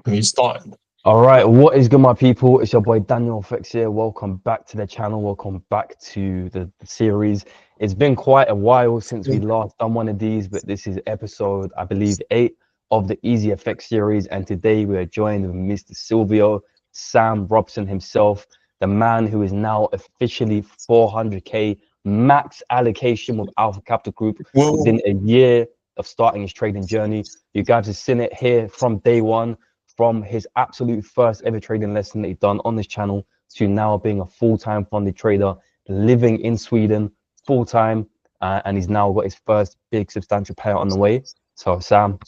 You started. All right, what is good, my people? It's your boy Daniel Flex here. Welcome back to the channel. Welcome back to the series. It's been quite a while since we last done one of these, but this is episode, I believe, 8 of the Easy Effects series. And today we are joined with Mr. Silvio, Sam Robson himself, the man who is now officially 400K max allocation with Alpha Capital Group within a year of starting his trading journey. You guys have seen it here from day one, from his absolute first ever trading lesson that he's done on this channel to now being a full-time funded trader, living in Sweden full-time, and he's now got his first big substantial payout on the way. So Sam,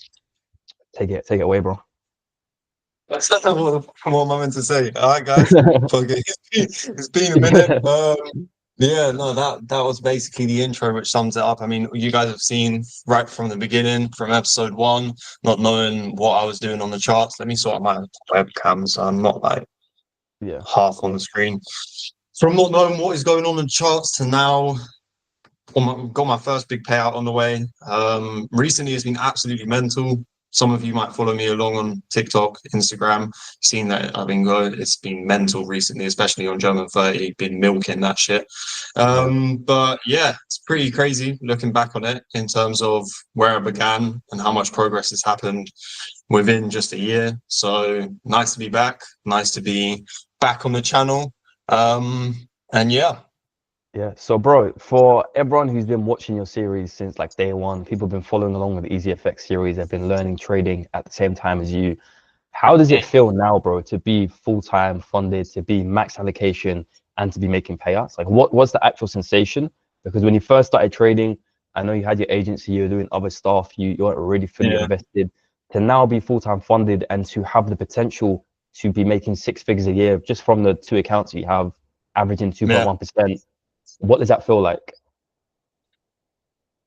take it away, bro. That's not what am I meant to say? All right, guys. Okay. It's been a minute. Yeah, no, that was basically the intro, which sums it up. I mean, you guys have seen right from the beginning, from episode 1, not knowing what I was doing on the charts. Let me sort out my webcam so I'm not like half on the screen. From not knowing what is going on in the charts to now, got my first big payout on the way. Recently, it's been absolutely mental. Some of you might follow me along on TikTok, Instagram, seen that I've been going. It's been mental recently, especially on German 30, been milking that shit. But yeah, it's pretty crazy looking back on it in terms of where I began and how much progress has happened within just a year. So nice to be back. Nice to be back on the channel. And yeah. Yeah, so bro, for everyone who's been watching your series since like day one, people have been following along with the Easy Effects series, they've been learning trading at the same time as you. How does it feel now, bro, to be full-time funded, to be max allocation, and to be making payouts? Like, what's the actual sensation? Because when you first started trading, I know you had your agency, you were doing other stuff, you weren't already fully invested. To now be full-time funded and to have the potential to be making 6 figures a year just from the 2 accounts you have, averaging 2.1%. What does that feel like?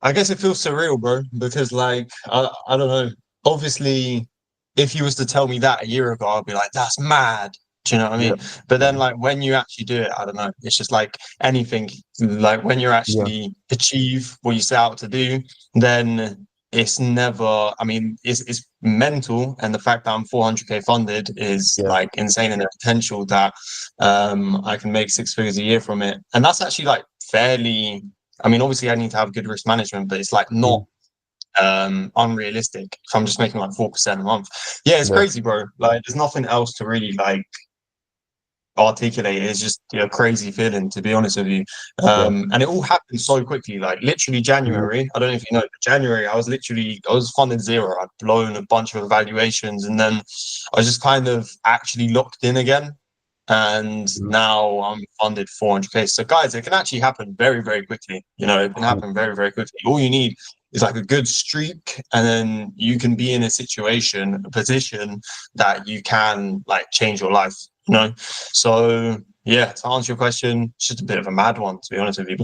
I guess it feels surreal, bro, because like, I don't know. Obviously, if you was to tell me that a year ago, I'd be like, that's mad. Do you know what I mean? But then like when you actually do it, I don't know. It's just like anything, like when you actually achieve what you set out to do, then it's never, I mean, it's mental. And the fact that I'm 400K funded is like insane in the potential that I can make 6 figures a year from it. And that's actually like fairly, I mean, obviously I need to have good risk management, but it's like not unrealistic if I'm just making like 4% a month. Yeah, it's crazy, bro. Like there's nothing else to really like articulate. It's just a crazy feeling, to be honest with you. And it all happened so quickly, like literally January. I don't know if you know, but January I was funded 0. I'd blown a bunch of evaluations, and then I was just kind of actually locked in again. And now I'm funded 400K. So guys, it can actually happen very, very quickly. You know, it can happen very, very quickly. All you need is like a good streak, and then you can be in a position that you can like change your life, you know? So yeah, to answer your question, it's just a bit of a mad one, to be honest with you.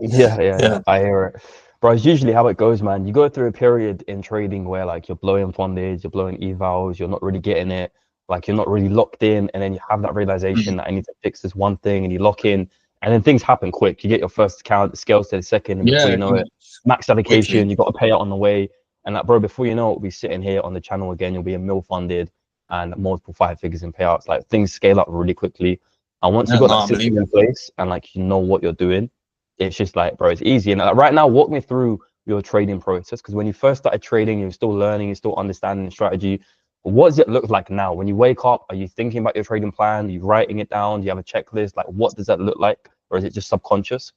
Yeah, I hear it. Bro, it's usually how it goes, man. You go through a period in trading where like you're blowing funded, you're blowing evals, you're not really getting it, like you're not really locked in, and then you have that realization that I need to fix this one thing, and you lock in, and then things happen quick. You get your first account, it scales to the second, and before you know it, max allocation, you got to pay out on the way. And like, bro, before you know it, we'll be sitting here on the channel again, you'll be a mil funded and multiple 5 figures in payouts. Like things scale up really quickly. And once you got that system in place and like you know what you're doing, it's just like, bro, it's easy. And right now, walk me through your trading process, because when you first started trading, you're still learning, you're still understanding the strategy. What does it look like now? When you wake up, are you thinking about your trading plan? Are you writing it down? Do you have a checklist? Like, what does that look like? Or is it just subconscious?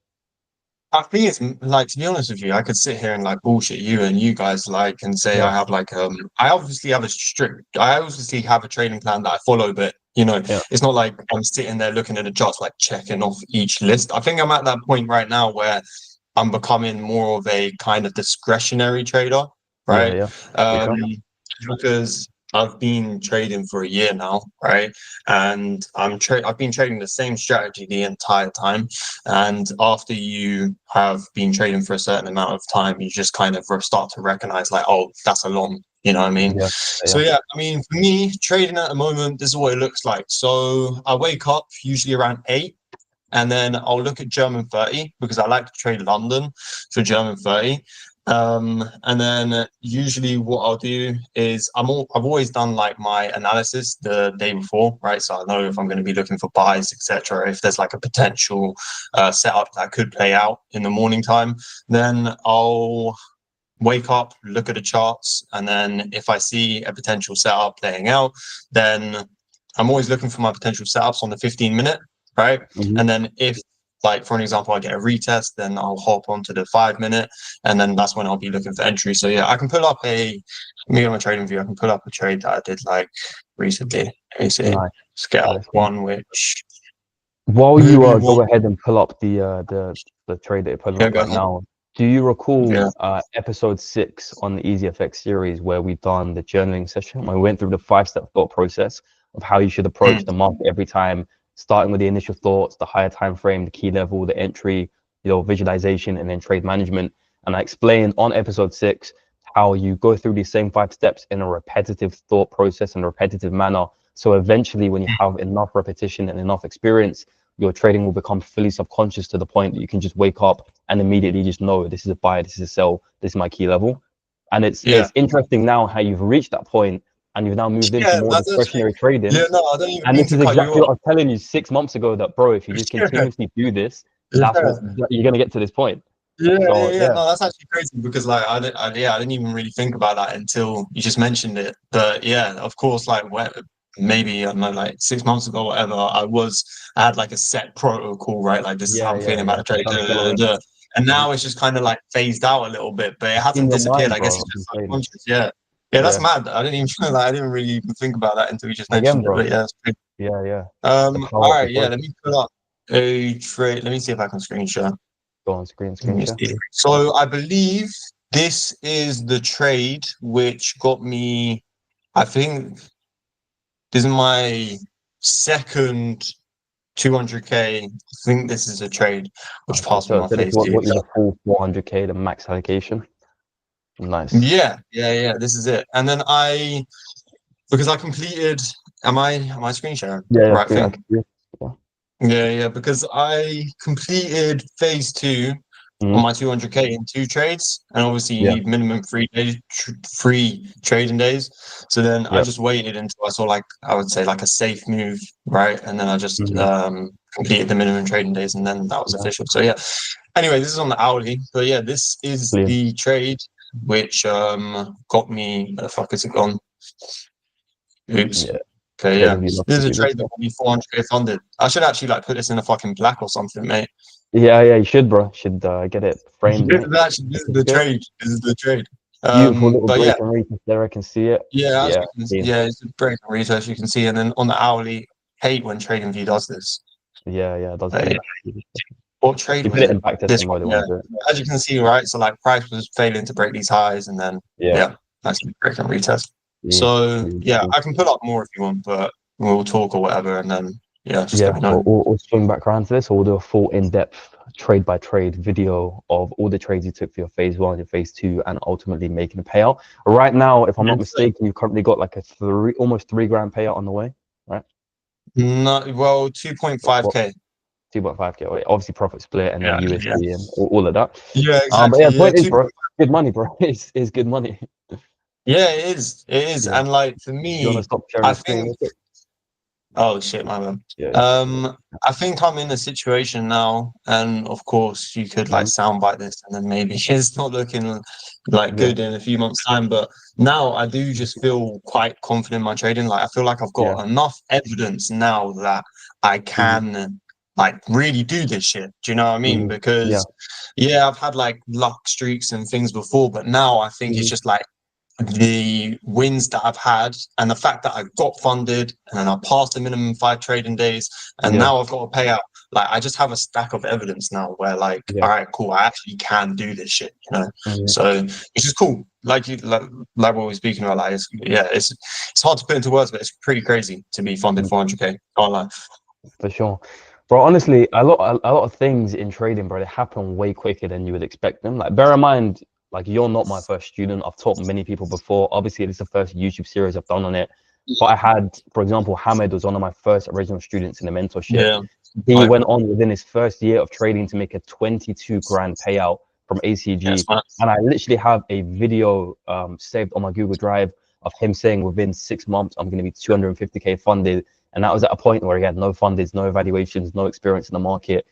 I think it's like, to be honest with you, I could sit here and like bullshit you and you guys like and say I have like I obviously have a trading plan that I follow, but you know, it's not like I'm sitting there looking at the charts like checking off each list. I think I'm at that point right now where I'm becoming more of a kind of discretionary trader, right? Because I've been trading for a year now, right? And I've been trading the same strategy the entire time. And after you have been trading for a certain amount of time, you just kind of start to recognize like, oh, that's a long, you know what I mean? So yeah, I mean, for me, trading at the moment, this is what it looks like. So I wake up usually around 8. And then I'll look at German 30 because I like to trade London for German 30. And then usually what I'll do is I've always done like my analysis the day before, right? So I know if I'm going to be looking for buys, etc. If there's like a potential setup that could play out in the morning time, then I'll wake up, look at the charts, and then if I see a potential setup playing out, then I'm always looking for my potential setups on the 15-minute, right? And then if, like, for an example, I get a retest, then I'll hop onto the 5-minute, and then that's when I'll be looking for entry. So yeah, I can pull up me on my trading view, I can pull up a trade that I did like recently. Let me see. Nice. Let's get up one which. While you go ahead and pull up the trade that you're pulling up right now, do you recall episode 6 on the Easy FX series where we've done the journaling session, where we went through the 5-step thought process of how you should approach the market every time, starting with the initial thoughts, the higher time frame, the key level, the entry, visualization, and then trade management. And I explained on episode 6 how you go through these same 5 steps in a repetitive thought process and a repetitive manner. So eventually, when you have enough repetition and enough experience, your trading will become fully subconscious to the point that you can just wake up and immediately just know this is a buy, this is a sell, this is my key level. And it's interesting now how you've reached that point and you've now moved into more discretionary trading. Yeah, no, I don't even and mean this to is cut exactly you what I off. was telling you 6 months ago, that bro, if you just continuously do this, that's what you're gonna get to this point. Yeah. No, that's actually crazy because like I didn't even really think about that until you just mentioned it. But yeah, of course, like maybe I don't know, like 6 months ago, whatever, I had like a set protocol, right? Like this is how I'm feeling about the trade. And now it's just kind of like phased out a little bit, but it hasn't disappeared. I guess it's just subconscious. Yeah, that's mad. I didn't even I didn't really even think about that until you just mentioned it. But yeah, that's pretty. All right, yeah. Let me pull up a trade. Let me see if I can screenshot. Go on screen share. So I believe this is the trade which got me, I think this is my second 200k. I think this is a trade which passed me my face. What is the full 400k, the max allocation? Nice. Yeah. This is it. And then because I completed, am I screen sharing? Yeah, right thing. Yeah, because I completed phase 2 on my 200k in 2 trades, and obviously you need minimum 3 trading days. So then I just waited until I saw like, I would say like a safe move, right? And then I just completed the minimum trading days, and then that was official. So yeah. Anyway, this is on the hourly, but yeah, this is the trade which got me. Where the fuck is it gone? Oops. Okay, yeah. This is a trade that got me 400k funded. I should actually like put this in a fucking black or something, mate. Yeah, you should, bro. Should get it framed. This is the trade. This is the trade. Beautiful little break and retest there. I can see it. It's a break and retest. You can see, and then on the hourly, hate when TradingView does this. Yeah, it does. What trade was it? In backtesting mode, as you can see, right? So like price was failing to break these highs, and then that's the break and retest. So I can put up more if you want, but we'll talk or whatever, and then just let me know. We'll swing back around to this. We'll do a full in-depth trade by trade video of all the trades you took for your phase 1, your phase 2, and ultimately making a payout. Right now, if I'm not mistaken, you've currently got like almost 3 grand payout on the way, right? No, well, 2.5k. 2.5k. Obviously, profit split and then USD and all of that. Yeah, exactly. But point is, bro, good money, bro. It's good money. Yeah, it is. And like for me, you want to stop sharing the screen? Oh shit, my bad. I think I'm in a situation now, and of course you could like soundbite this, and then maybe it's not looking like good in a few months' time. But now I do just feel quite confident in my trading. Like I feel like I've got enough evidence now that I can like really do this shit. Do you know what I mean? Because I've had like luck streaks and things before, but now I think it's just like the wins that I've had and the fact that I got funded and then I passed the minimum 5 trading days and now I've got a payout. Like I just have a stack of evidence now where like, all right, cool, I actually can do this shit, you know? So which is cool. Like what we were speaking about, like it's hard to put into words, but it's pretty crazy to be funded 400k online. For sure. Bro, honestly, a lot of things in trading, bro, they happen way quicker than you would expect them. Like bear in mind, like you're not my first student. I've taught many people before. Obviously, this is the first YouTube series I've done on it. But I had, for example, Hamed was one of my first original students in the mentorship. He went on within his first year of trading to make a 22 grand payout from ACG. Yes, And I literally have a video saved on my Google Drive of him saying within 6 months, I'm going to be 250K funded. And that was at a point where he had no funders, no evaluations, no experience in the market.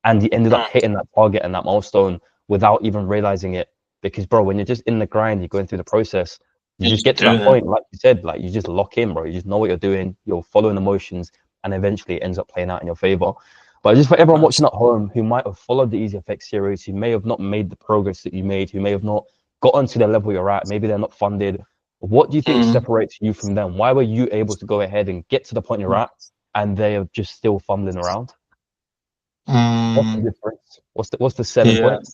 And he ended up hitting that target and that milestone without even realizing it. Because, bro, when you're just in the grind, you're going through the process, you just get to that point, like you said, like you just lock in, bro. You just know what you're doing, you're following the motions, and eventually it ends up playing out in your favor. But just for everyone watching at home who might have followed the EasyFX series, who may have not made the progress that you made, who may have not gotten to the level you're at, maybe they're not funded, what do you think separates you from them? Why were you able to go ahead and get to the point you're at, and they are just still fumbling around? What's the difference? What's the selling point?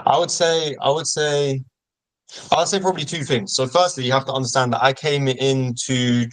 I would say probably two things. So firstly, you have to understand that I came to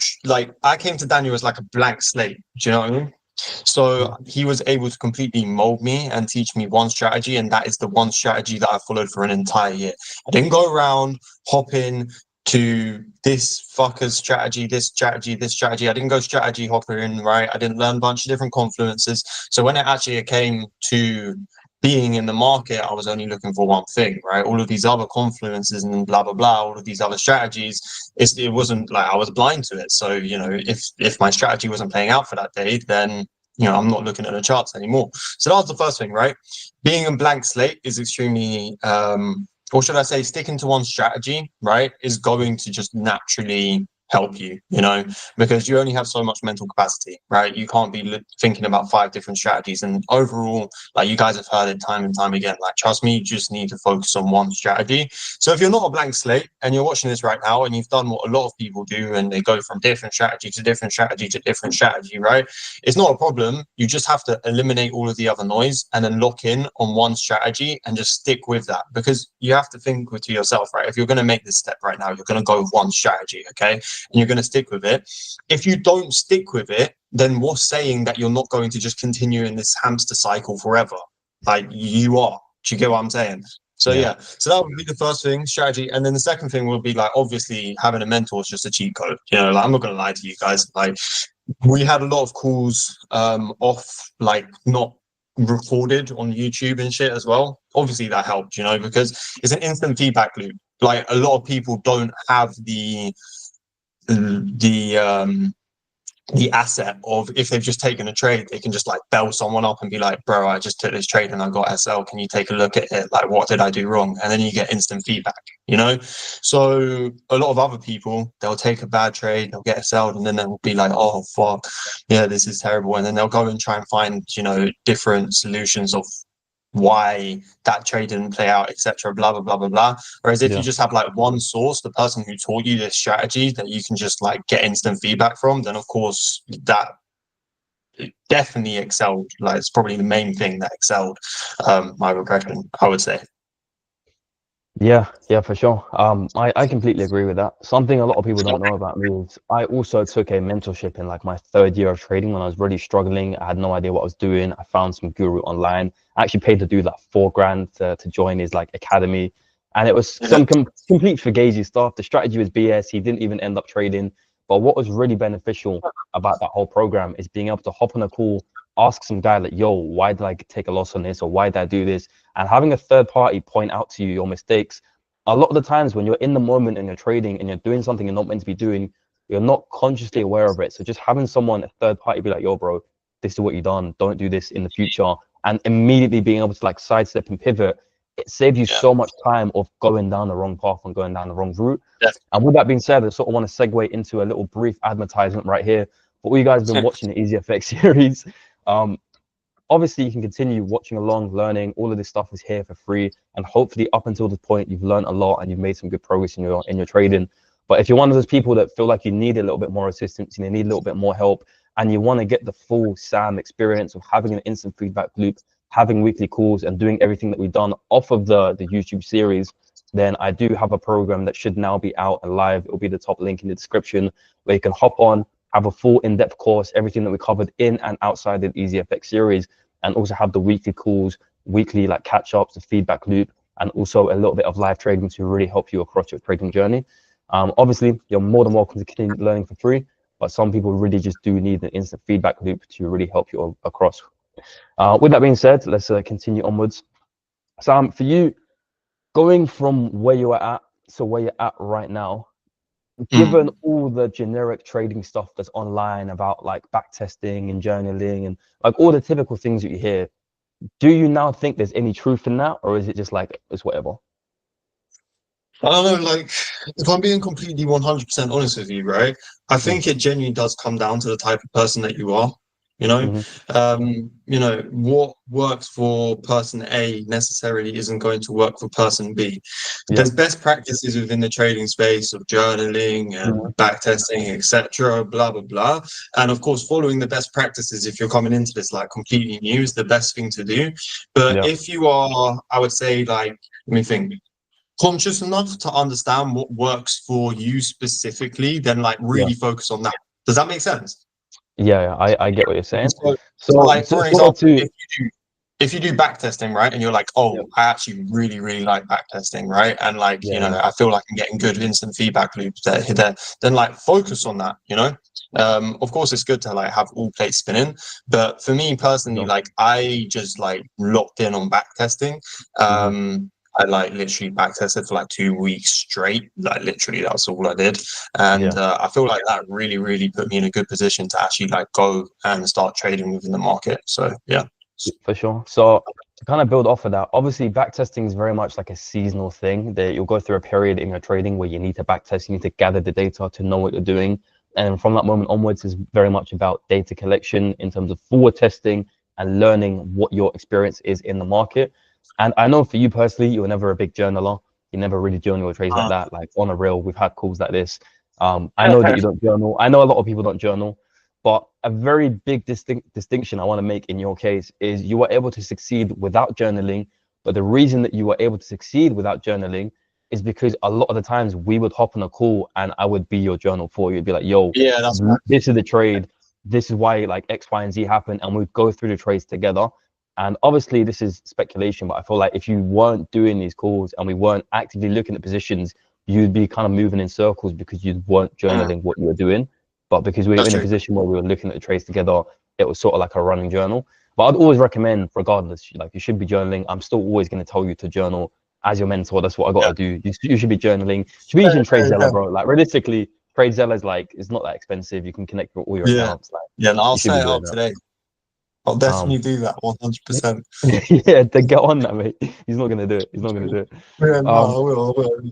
Daniel as like a blank slate. Do you know what I mean? So he was able to completely mold me and teach me one strategy, and that is the one strategy that I followed for an entire year. I didn't go around hopping to this fucker's strategy, this strategy, this strategy. I didn't go strategy hopping, right? I didn't learn a bunch of different confluences. So when it actually came to being in the market, I was only looking for one thing, right? All of these other confluences and blah, blah, blah, all of these other strategies, it wasn't like I was blind to it. So, you know, if my strategy wasn't playing out for that day, then, you know, I'm not looking at the charts anymore. So that was the first thing, right? Being a blank slate is extremely, or should I say sticking to one strategy, right, is going to just naturally help you, you know, because you only have so much mental capacity, right? You can't be thinking about 5 different strategies. And overall, like you guys have heard it time and time again, like, trust me, you just need to focus on one strategy. So if you're not a blank slate and you're watching this right now and you've done what a lot of people do and they go from different strategy to different strategy to different strategy, right? It's not a problem. You just have to eliminate all of the other noise and then lock in on one strategy and just stick with that, because you have to think to yourself, right? If you're going to make this step right now, you're going to go with one strategy, okay? And you're going to stick with it. If you don't stick with it, then what's saying that you're not going to just continue in this hamster cycle forever? Like you are. Do you get what I'm saying? So yeah, so that would be the first thing, strategy. And then the second thing would be like, obviously having a mentor is just a cheat code. You know, like, I'm not going to lie to you guys. Like we had a lot of calls off, like not recorded on YouTube and shit as well. Obviously that helped, you know, because it's an instant feedback loop. Like a lot of people don't have the asset of, if they've just taken a trade, they can just like bell someone up and be like, bro, I just took this trade and I got SL. Can you take a look at it? Like, what did I do wrong? And then you get instant feedback, you know? So a lot of other people, they'll take a bad trade, they'll get SL, and then they'll be like, oh, fuck, yeah, this is terrible. And then they'll go and try and find, you know, different solutions of why that trade didn't play out, etc., blah blah blah blah blah. Whereas if you just have like one source, the person who taught you this strategy that you can just like get instant feedback from, then of course that definitely excelled. Like it's probably the main thing that excelled my regression, I would say. Yeah, for sure. I completely agree with that. Something a lot of people don't know about me is I also took a mentorship in like my 3rd year of trading when I was really struggling. I had no idea what I was doing. I found some guru online. I actually paid to do like $4,000 to join his like academy, and it was some complete fugazi stuff. The strategy was BS. He didn't even end up trading. But what was really beneficial about that whole program is being able to hop on a call, ask some guy like, yo, why did I take a loss on this, or why did I do this? And having a third party point out to you your mistakes. A lot of the times when you're in the moment and you're trading and you're doing something you're not meant to be doing, you're not consciously aware of it. So just having someone, a third party, be like, yo, bro, this is what you've done. Don't do this in the future. And immediately being able to like sidestep and pivot, it saves you so much time of going down the wrong path and going down the wrong route. And with that being said, I sort of want to segue into a little brief advertisement right here. For all you guys have been watching the EasyFX series, obviously you can continue watching along, learning. All of this stuff is here for free, and hopefully up until this point you've learned a lot and you've made some good progress in your trading. But if you're one of those people that feel like you need a little bit more assistance and you need a little bit more help, and you want to get the full SAM experience of having an instant feedback loop, having weekly calls, and doing everything that we've done off of the YouTube series, then I do have a program that should now be out and live. It will be the top link in the description, where you can hop on, have a full in-depth course, everything that we covered in and outside the EasyFX series, and also have the weekly calls, weekly like catch-ups, the feedback loop, and also a little bit of live trading to really help you across your trading journey. Obviously, you're more than welcome to continue learning for free, but some people really just do need an instant feedback loop to really help you across. With that being said, let's continue onwards. Sam, for you, going from where you are at to where you're at right now, given all the generic trading stuff that's online about like backtesting and journaling and like all the typical things that you hear, do you now think there's any truth in that, or is it just like it's whatever? I don't know, like, if I'm being completely 100% honest with you, right? I think it genuinely does come down to the type of person that you are. You know, what works for person A necessarily isn't going to work for person B. There's best practices within the trading space of journaling and backtesting, etc., blah blah blah. And of course, following the best practices if you're coming into this like completely new is the best thing to do. But if you are, I would say, like, let me think, conscious enough to understand what works for you specifically, then like really focus on that. Does that make sense? Yeah, I get what you're saying. So like, for an sort example, of if you do backtesting, right, and you're like, oh, I actually really, really like backtesting, right, and like, I feel like I'm getting good instant feedback loops there, then like focus on that, Of course, it's good to like have all plates spinning, but for me personally, like I just like locked in on backtesting. I like literally backtested for like 2 weeks straight. Like literally, that's all I did, and I feel like that really, really put me in a good position to actually like go and start trading within the market. So yeah. For sure. So to kind of build off of that, obviously backtesting is very much like a seasonal thing that you'll go through a period in your trading where you need to backtest, you need to gather the data to know what you're doing. And from that moment onwards is very much about data collection in terms of forward testing and learning what your experience is in the market. And I know for you personally, you were never a big journaler. You never really journal your trades like that. Like on a real, we've had calls like this. I know that you don't journal. I know a lot of people don't journal. But a very big distinction I want to make in your case is you were able to succeed without journaling. But the reason that you were able to succeed without journaling is because a lot of the times we would hop on a call and I would be your journal for you. It'd be like, yo, this is the trade. This is why like X, Y, and Z happened. And we'd go through the trades together. And obviously this is speculation, but I feel like if you weren't doing these calls and we weren't actively looking at positions, you'd be kind of moving in circles because you weren't journaling what you were doing. But because we were in a position where we were looking at the trades together, it was sort of like a running journal. But I'd always recommend, regardless, like you should be journaling. I'm still always going to tell you to journal as your mentor. That's what I got to do. You should be journaling. You should be using TradeZella, bro. Like realistically, TradeZella is like, it's not that expensive. You can connect with all your accounts. Like, and I'll set it up today. I'll definitely do that 100%. Yeah, to get on that, mate. He's not going to do it. He's not going to do it. Yeah, no, I will.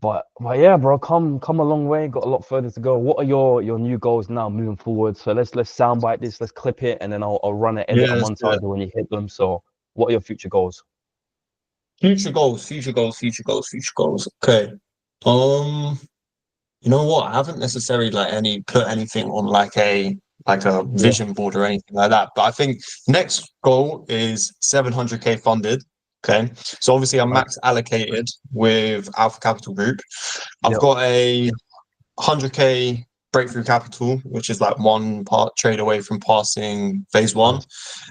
But yeah, bro, come a long way. Got a lot further to go. What are your new goals now moving forward? So let's soundbite this. Let's clip it, and then I'll run it, edit a montage when you hit them. So what are your future goals? Future goals. Okay. You know what? I haven't necessarily like put anything on like a vision board or anything like that. But I think next goal is 700k funded. Okay, so obviously I'm max allocated with Alpha Capital Group. I've got a 100k breakthrough capital, which is like one part trade away from passing phase 1.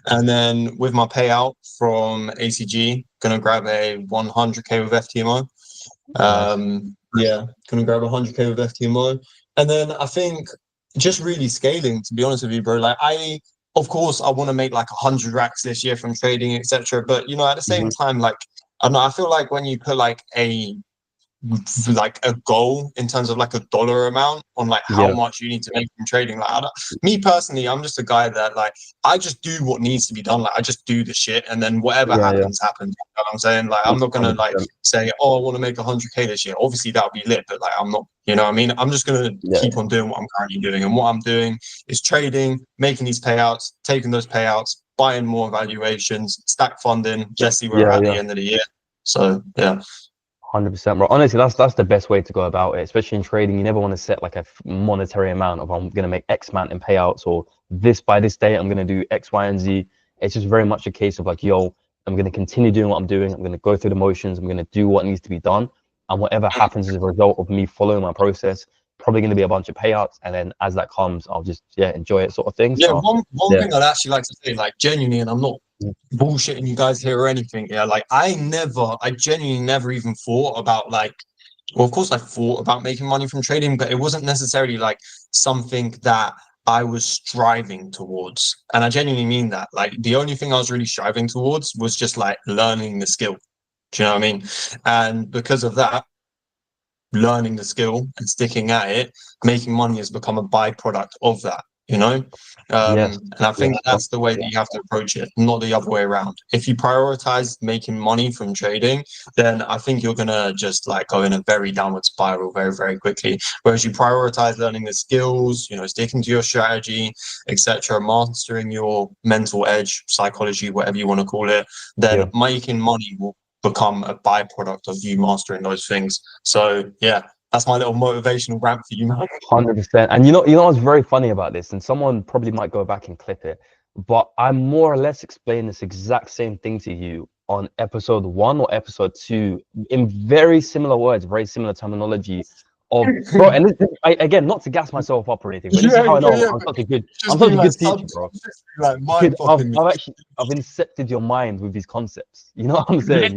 And then with my payout from ACG, gonna grab a 100k with FTMO. Gonna grab 100k with FTMO. And then I think just really scaling, to be honest with you, bro. Like of course, I want to make like 100 racks this year from trading, etc. But at the same time, like I don't know, I feel like when you put like a goal in terms of like a dollar amount on like how much you need to make from trading, like me personally, I'm just a guy that like I just do what needs to be done. Like I just do the shit, and then whatever happens. You know what I'm saying? Like I'm not gonna like say, oh, I want to make 100k this year. Obviously that would be lit, but like I'm not. You know what I mean? I'm just gonna keep on doing what I'm currently doing, and what I'm doing is trading, making these payouts, taking those payouts, buying more valuations, stack funding. Just see where we're at the end of the year. So yeah. 100%, bro. Honestly, that's the best way to go about it, especially in trading. You never want to set like a monetary amount of I'm going to make X amount in payouts, or this by this date I'm going to do X, Y, and Z. It's just very much a case of like, yo, I'm going to continue doing what I'm doing. I'm going to go through the motions. I'm going to do what needs to be done. And whatever happens as a result of me following my process, probably going to be a bunch of payouts. And then as that comes, I'll just, enjoy it sort of thing. Yeah, so, one thing I'd actually like to say, like genuinely, and I'm not bullshitting you guys here or anything. Yeah, like I genuinely never even thought about like, well, of course I thought about making money from trading, but it wasn't necessarily like something that I was striving towards. And I genuinely mean that. Like, the only thing I was really striving towards was just like learning the skill. Do you know what I mean? And because of that, learning the skill and sticking at it, making money has become a byproduct of that, you know? Yes. And I think that's the way that you have to approach it, not the other way around. If you prioritize making money from trading, then I think you're gonna just like go in a very downward spiral very, very quickly. Whereas you prioritize learning the skills, you know, sticking to your strategy, etc., mastering your mental edge, psychology, whatever you want to call it, then making money will become a byproduct of you mastering those things. So yeah, that's my little motivational rant for you, man. 100%. And you know what's very funny about this, and someone probably might go back and clip it, but I more or less explained this exact same thing to you on episode 1 or episode 2 in very similar words, very similar terminology of bro. And again, not to gas myself up or anything, but this is how I know I'm such a good teacher, bro. Like I've incepted your mind with these concepts. You know what I'm saying?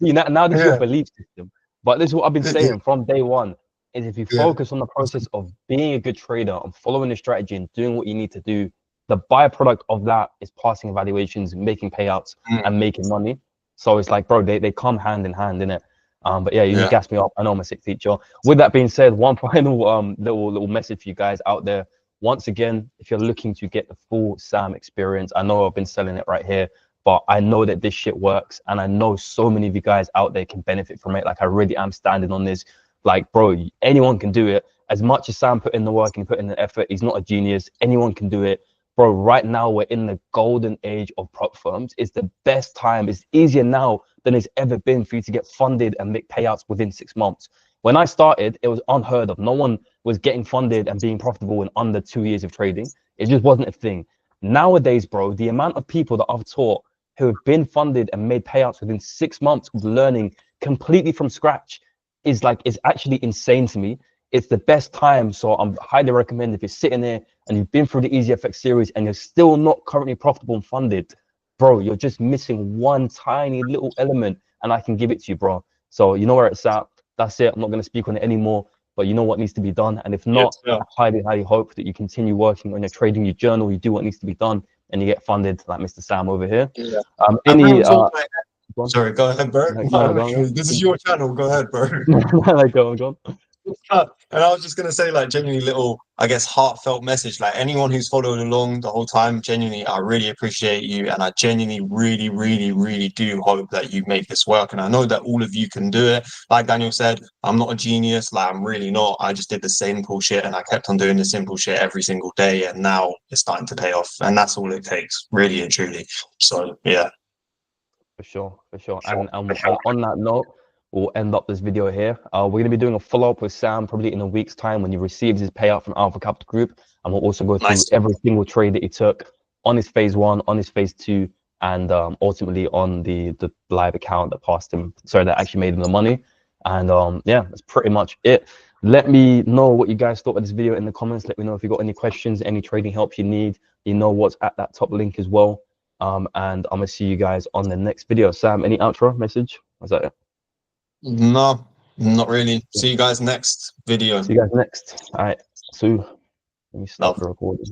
Now this is your belief system. But this is what I've been saying from day one, is if you focus on the process of being a good trader and following the strategy and doing what you need to do, the byproduct of that is passing evaluations, making payouts, and making money. So it's like, bro, they come hand in hand, innit? But yeah, you just gassed me up. I know I'm a sick teacher. With that being said, one final little message for you guys out there. Once again, if you're looking to get the full Sam experience, I know I've been selling it right here, but I know that this shit works, and I know so many of you guys out there can benefit from it. Like, I really am standing on this. Like, bro, anyone can do it. As much as Sam put in the work and put in the effort, he's not a genius. Anyone can do it. Bro, right now we're in the golden age of prop firms. It's the best time. It's easier now than it's ever been for you to get funded and make payouts within 6 months. When I started, it was unheard of. No one was getting funded and being profitable in under 2 years of trading. It just wasn't a thing. Nowadays, bro, the amount of people that I've taught who have been funded and made payouts within 6 months of learning completely from scratch is actually insane to me. It's the best time. So I'm highly recommend, if you're sitting there and you've been through the Easy FX series and you're still not currently profitable and funded, bro, you're just missing one tiny little element, and I can give it to you, bro. So you know where it's at. That's it. I'm not going to speak on it anymore, but you know what needs to be done. And if not, I highly hope that you continue working on your trading, your journal, you do what needs to be done, and you get funded like Mr. Sam over here. Sorry, go ahead, bro. This is your channel. Go ahead, bro. Go on. And I was just gonna say, like, genuinely little, I guess, heartfelt message. Like, anyone who's followed along the whole time, genuinely, I really appreciate you, and I genuinely, really, really, really do hope that you make this work. And I know that all of you can do it. Like Daniel said, I'm not a genius. Like, I'm really not. I just did the simple shit, and I kept on doing the simple shit every single day, and now it's starting to pay off. And that's all it takes, really and truly. So yeah. For sure. And on that note, we'll end up this video here. We're going to be doing a follow-up with Sam probably in a week's time when he receives his payout from Alpha Capital Group, and we'll also go through every single trade that he took on his phase 1, on his phase 2, and ultimately on the live account that that actually made him the money. And yeah, that's pretty much it. Let me know what you guys thought of this video in the comments. Let me know if you got any questions, any trading help you need. You know what's at that top link as well. And I'm gonna see you guys on the next video. Sam, any outro message? Was that it? No, not really. See you guys next video. See you guys next. All right. So let me stop the recording.